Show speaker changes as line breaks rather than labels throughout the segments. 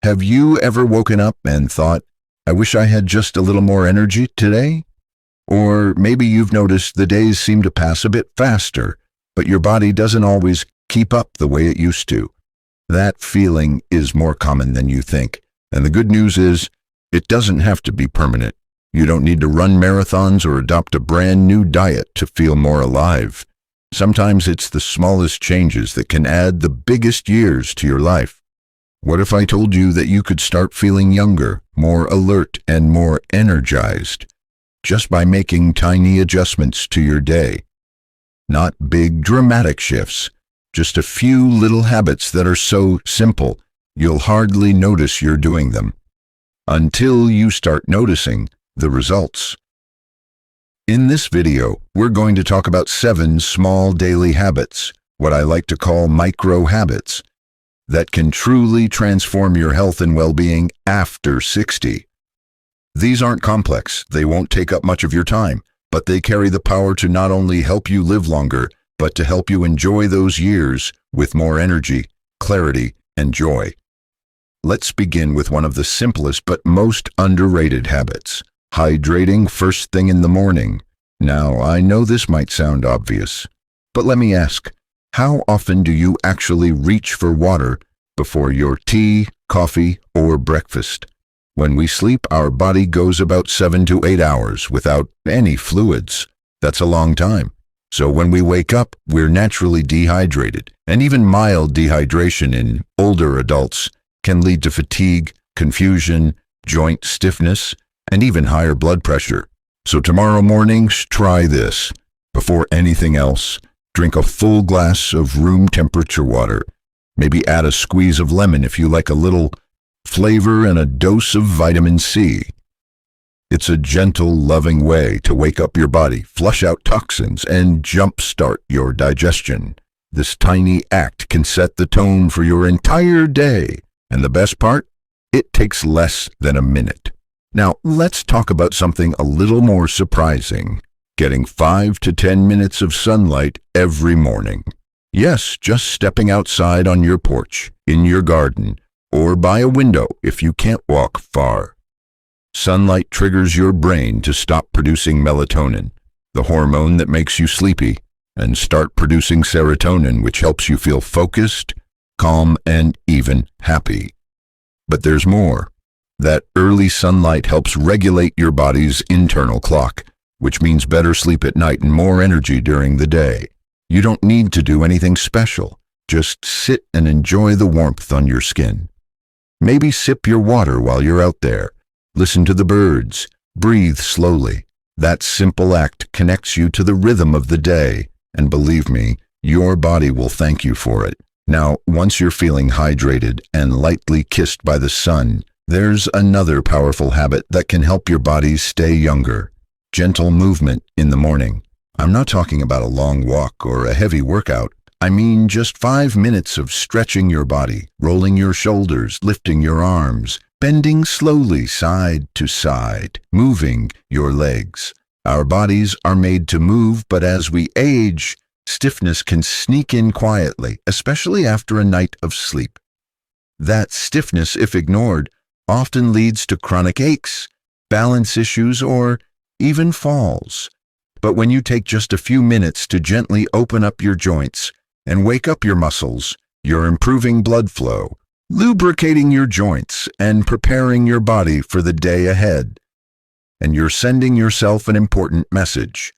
Have you ever woken up and thought, I wish I had just a little more energy today? Or maybe you've noticed the days seem to pass a bit faster, but your body doesn't always keep up the way it used to. That feeling is more common than you think. And the good news is, it doesn't have to be permanent. You don't need to run marathons or adopt a brand new diet to feel more alive. Sometimes it's the smallest changes that can add the biggest years to your life. What if I told you that you could start feeling younger, more alert, and more energized, just by making tiny adjustments to your day? Not big, dramatic shifts, just a few little habits that are so simple, you'll hardly notice you're doing them, until you start noticing the results. In this video, we're going to talk about 7 small daily habits, what I like to call micro habits, that can truly transform your health and well-being after 60. These aren't complex, they won't take up much of your time, but they carry the power to not only help you live longer, but to help you enjoy those years with more energy, clarity, and joy. Let's begin with one of the simplest but most underrated habits, hydrating first thing in the morning. Now, I know this might sound obvious, but let me ask, how often do you actually reach for water before your tea, coffee, or breakfast? When we sleep, our body goes about 7 to 8 hours without any fluids. That's a long time. So when we wake up, we're naturally dehydrated, and even mild dehydration in older adults can lead to fatigue, confusion, joint stiffness, and even higher blood pressure. So tomorrow mornings, try this. Before anything else, drink a full glass of room temperature water. Maybe add a squeeze of lemon if you like a little flavor and a dose of vitamin C. It's a gentle, loving way to wake up your body, flush out toxins, and jumpstart your digestion. This tiny act can set the tone for your entire day. And the best part? It takes less than a minute. Now, let's talk about something a little more surprising. Getting 5 to 10 minutes of sunlight every morning. Yes, just stepping outside on your porch, in your garden, or by a window if you can't walk far. Sunlight triggers your brain to stop producing melatonin, the hormone that makes you sleepy, and start producing serotonin, which helps you feel focused, calm, and even happy. But there's more. That early sunlight helps regulate your body's internal clock, which means better sleep at night and more energy during the day. You don't need to do anything special. Just sit and enjoy the warmth on your skin. Maybe sip your water while you're out there. Listen to the birds. Breathe slowly. That simple act connects you to the rhythm of the day, and believe me, your body will thank you for it. Now, once you're feeling hydrated and lightly kissed by the sun, there's another powerful habit that can help your body stay younger. Gentle movement in the morning. I'm not talking about a long walk or a heavy workout. I mean just 5 minutes of stretching your body, rolling your shoulders, lifting your arms, bending slowly side to side, moving your legs. Our bodies are made to move, but as we age, stiffness can sneak in quietly, especially after a night of sleep. That stiffness, if ignored, often leads to chronic aches, balance issues, or even falls. But when you take just a few minutes to gently open up your joints and wake up your muscles, you're improving blood flow, lubricating your joints, and preparing your body for the day ahead. And you're sending yourself an important message.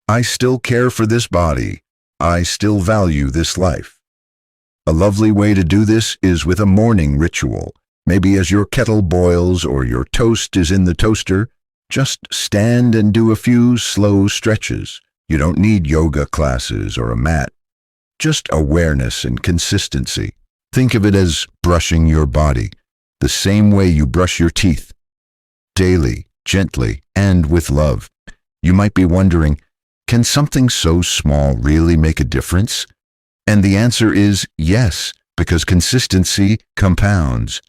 I still care for this body. I still value this life. A lovely way to do this is with a morning ritual. Maybe as your kettle boils or your toast is in the toaster, just stand and do a few slow stretches. You don't need yoga classes or a mat. Just awareness and consistency. Think of it as brushing your body, the same way you brush your teeth. Daily, gently, and with love. You might be wondering, can something so small really make a difference? And the answer is yes, because consistency compounds.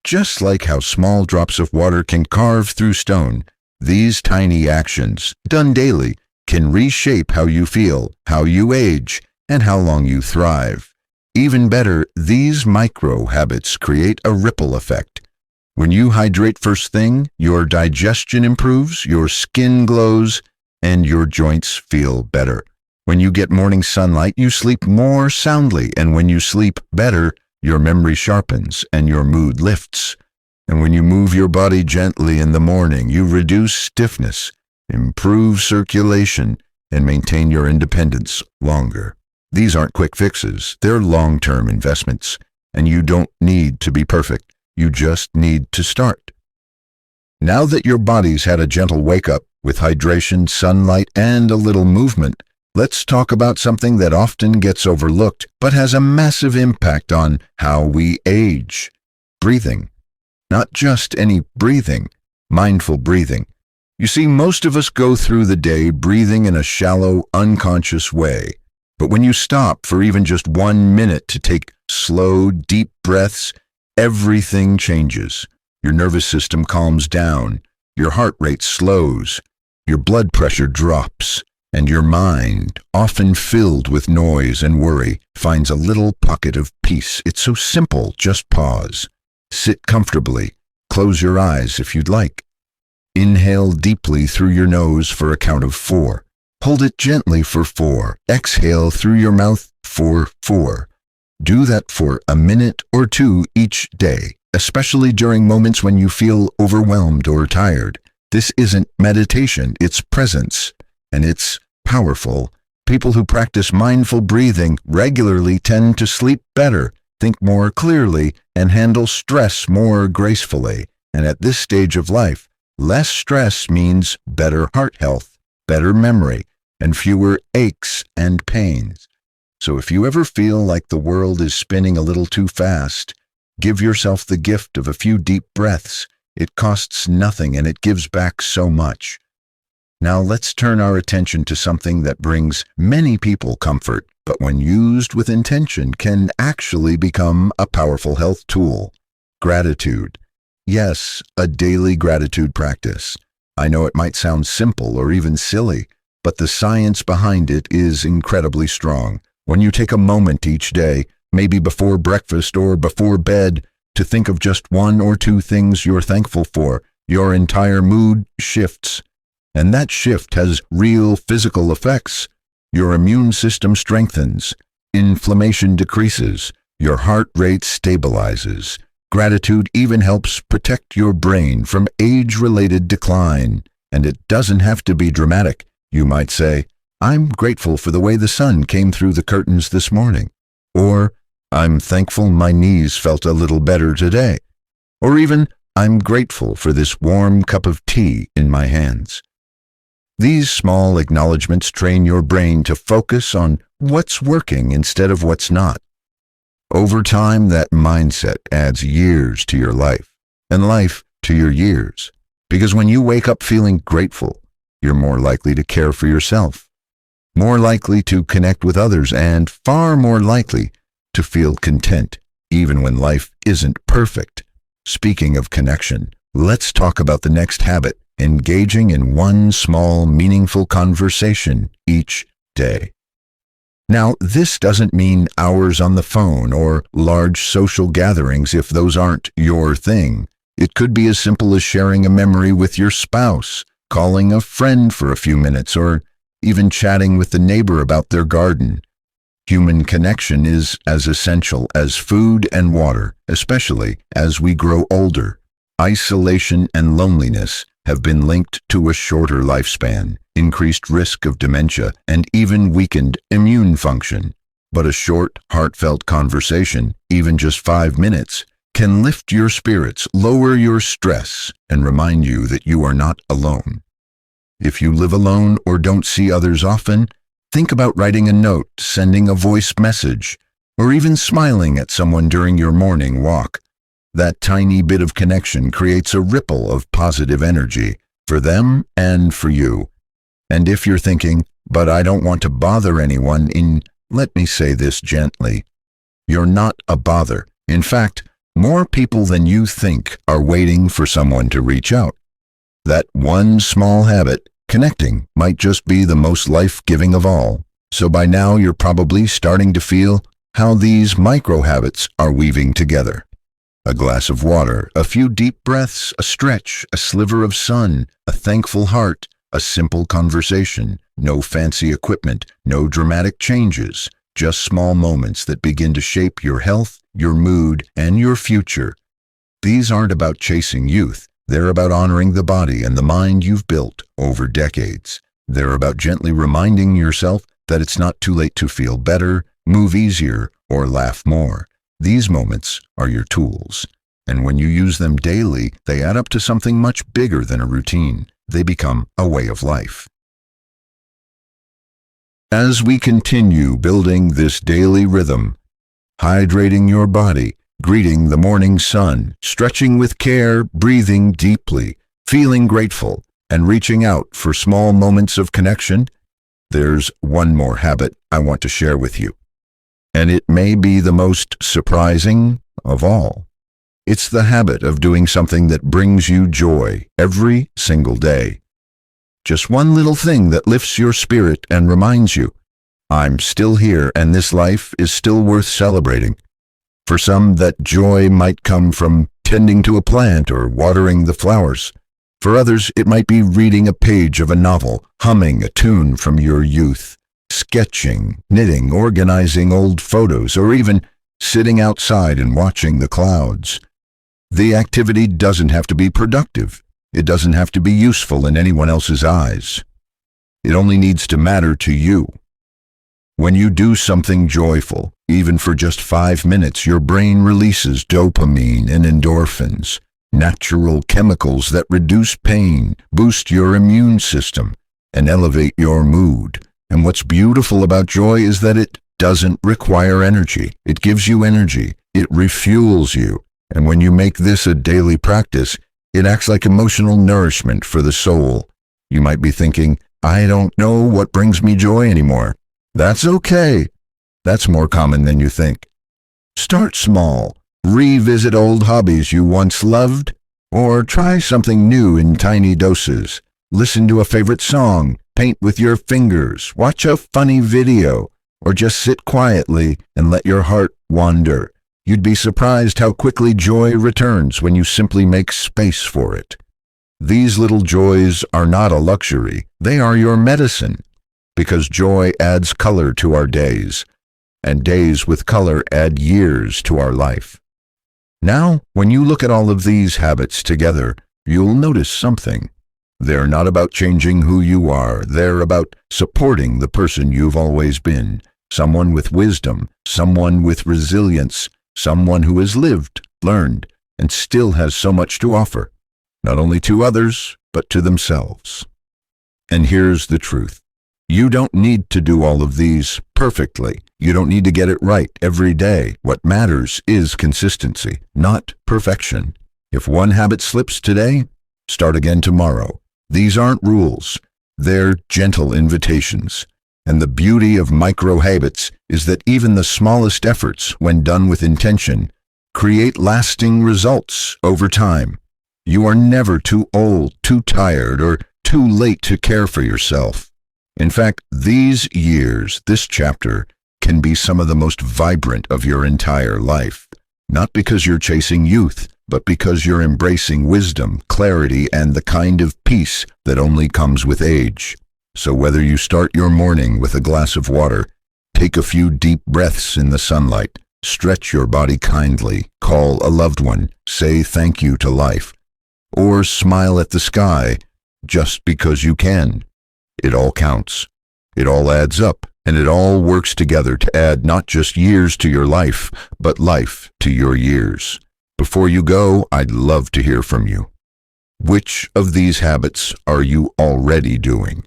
Just like how small drops of water can carve through stone, these tiny actions, done daily, can reshape how you feel, how you age, and how long you thrive. Even better, these micro habits create a ripple effect. When you hydrate first thing, your digestion improves, your skin glows, and your joints feel better. When you get morning sunlight, you sleep more soundly, and when you sleep better, your memory sharpens and your mood lifts. And when you move your body gently in the morning, you reduce stiffness, improve circulation, and maintain your independence longer. These aren't quick fixes, they're long-term investments, and you don't need to be perfect, you just need to start. Now that your body's had a gentle wake-up with hydration, sunlight, and a little movement, let's talk about something that often gets overlooked but has a massive impact on how we age. Breathing. Not just any breathing, mindful breathing. You see, most of us go through the day breathing in a shallow, unconscious way. But when you stop for even just 1 minute to take slow, deep breaths, everything changes. Your nervous system calms down, your heart rate slows, your blood pressure drops, and your mind, often filled with noise and worry, finds a little pocket of peace. It's so simple, just pause. Sit comfortably, close your eyes if you'd like. Inhale deeply through your nose for a count of 4. Hold it gently for 4. Exhale through your mouth for 4. Do that for a minute or 2 each day, especially during moments when you feel overwhelmed or tired. This isn't meditation, it's presence, and it's powerful. People who practice mindful breathing regularly tend to sleep better, think more clearly, and handle stress more gracefully. And at this stage of life, less stress means better heart health, better memory, and fewer aches and pains. So if you ever feel like the world is spinning a little too fast, give yourself the gift of a few deep breaths. It costs nothing and it gives back so much. Now let's turn our attention to something that brings many people comfort, but when used with intention can actually become a powerful health tool. Gratitude. Yes, a daily gratitude practice. I know it might sound simple or even silly, but the science behind it is incredibly strong. When you take a moment each day, maybe before breakfast or before bed, to think of just 1 or 2 things you're thankful for, your entire mood shifts. And that shift has real physical effects. Your immune system strengthens, inflammation decreases, your heart rate stabilizes. Gratitude even helps protect your brain from age-related decline. And it doesn't have to be dramatic. You might say, I'm grateful for the way the sun came through the curtains this morning. Or, I'm thankful my knees felt a little better today. Or even, I'm grateful for this warm cup of tea in my hands. These small acknowledgments train your brain to focus on what's working instead of what's not. Over time, that mindset adds years to your life, and life to your years. Because when you wake up feeling grateful, you're more likely to care for yourself, more likely to connect with others, and far more likely to feel content, even when life isn't perfect. Speaking of connection, let's talk about the next habit, engaging in one small, meaningful conversation each day. Now, this doesn't mean hours on the phone or large social gatherings if those aren't your thing. It could be as simple as sharing a memory with your spouse, calling a friend for a few minutes, or even chatting with the neighbor about their garden. Human connection is as essential as food and water, especially as we grow older. Isolation and loneliness have been linked to a shorter lifespan, increased risk of dementia, and even weakened immune function. But a short, heartfelt conversation, even just 5 minutes, can lift your spirits, lower your stress, and remind you that you are not alone. If you live alone or don't see others often, think about writing a note, sending a voice message, or even smiling at someone during your morning walk. That tiny bit of connection creates a ripple of positive energy for them and for you. And if you're thinking, but I don't want to bother anyone, let me say this gently. You're not a bother. In fact, more people than you think are waiting for someone to reach out. That one small habit, connecting, might just be the most life-giving of all. So by now you're probably starting to feel how these micro habits are weaving together. A glass of water, a few deep breaths, a stretch, a sliver of sun, a thankful heart, a simple conversation, no fancy equipment, no dramatic changes, just small moments that begin to shape your health, your mood, and your future. These aren't about chasing youth. They're about honoring the body and the mind you've built over decades. They're about gently reminding yourself that it's not too late to feel better, move easier, or laugh more. These moments are your tools, and when you use them daily, they add up to something much bigger than a routine. They become a way of life. As we continue building this daily rhythm, hydrating your body, greeting the morning sun, stretching with care, breathing deeply, feeling grateful, and reaching out for small moments of connection, there's one more habit I want to share with you. And it may be the most surprising of all. It's the habit of doing something that brings you joy every single day. Just one little thing that lifts your spirit and reminds you, I'm still here and this life is still worth celebrating. For some, that joy might come from tending to a plant or watering the flowers. For others, it might be reading a page of a novel, humming a tune from your youth, sketching, knitting, organizing old photos, or even sitting outside and watching the clouds. The activity doesn't have to be productive. It doesn't have to be useful in anyone else's eyes. It only needs to matter to you. When you do something joyful, even for just 5 minutes, your brain releases dopamine and endorphins, natural chemicals that reduce pain, boost your immune system, and elevate your mood. And what's beautiful about joy is that it doesn't require energy. It gives you energy. It refuels you. And when you make this a daily practice, it acts like emotional nourishment for the soul. You might be thinking, I don't know what brings me joy anymore. That's okay. That's more common than you think. Start small. Revisit old hobbies you once loved, or try something new in tiny doses. Listen to a favorite song, paint with your fingers, watch a funny video, or just sit quietly and let your heart wander. You'd be surprised how quickly joy returns when you simply make space for it. These little joys are not a luxury. They are your medicine, because joy adds color to our days, and days with color add years to our life. Now, when you look at all of these habits together, you'll notice something. They're not about changing who you are. They're about supporting the person you've always been, someone with wisdom, someone with resilience, someone who has lived, learned, and still has so much to offer, not only to others, but to themselves. And here's the truth. You don't need to do all of these perfectly. You don't need to get it right every day. What matters is consistency, not perfection. If one habit slips today, start again tomorrow. These aren't rules. They're gentle invitations. And the beauty of micro habits is that even the smallest efforts, when done with intention, create lasting results over time. You are never too old, too tired, or too late to care for yourself. In fact, these years, this chapter, can be some of the most vibrant of your entire life. Not because you're chasing youth, but because you're embracing wisdom, clarity, and the kind of peace that only comes with age. So whether you start your morning with a glass of water, take a few deep breaths in the sunlight, stretch your body kindly, call a loved one, say thank you to life, or smile at the sky just because you can. It all counts. It all adds up, and it all works together to add not just years to your life, but life to your years. Before you go, I'd love to hear from you. Which of these habits are you already doing?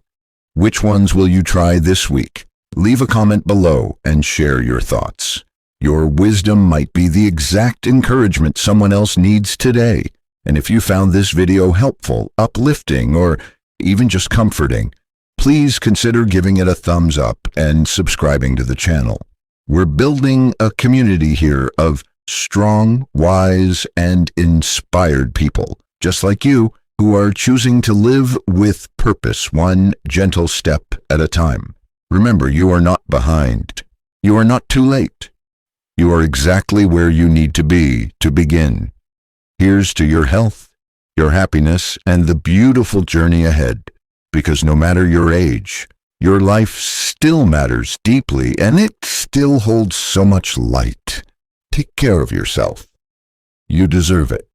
Which ones will you try this week? Leave a comment below and share your thoughts. Your wisdom might be the exact encouragement someone else needs today. And if you found this video helpful, uplifting, or even just comforting, please consider giving it a thumbs up and subscribing to the channel. We're building a community here of strong, wise, and inspired people, just like you, who are choosing to live with purpose, one gentle step at a time. Remember, you are not behind. You are not too late. You are exactly where you need to be to begin. Here's to your health, your happiness, and the beautiful journey ahead. Because no matter your age, your life still matters deeply, and it still holds so much light. Take care of yourself. You deserve it.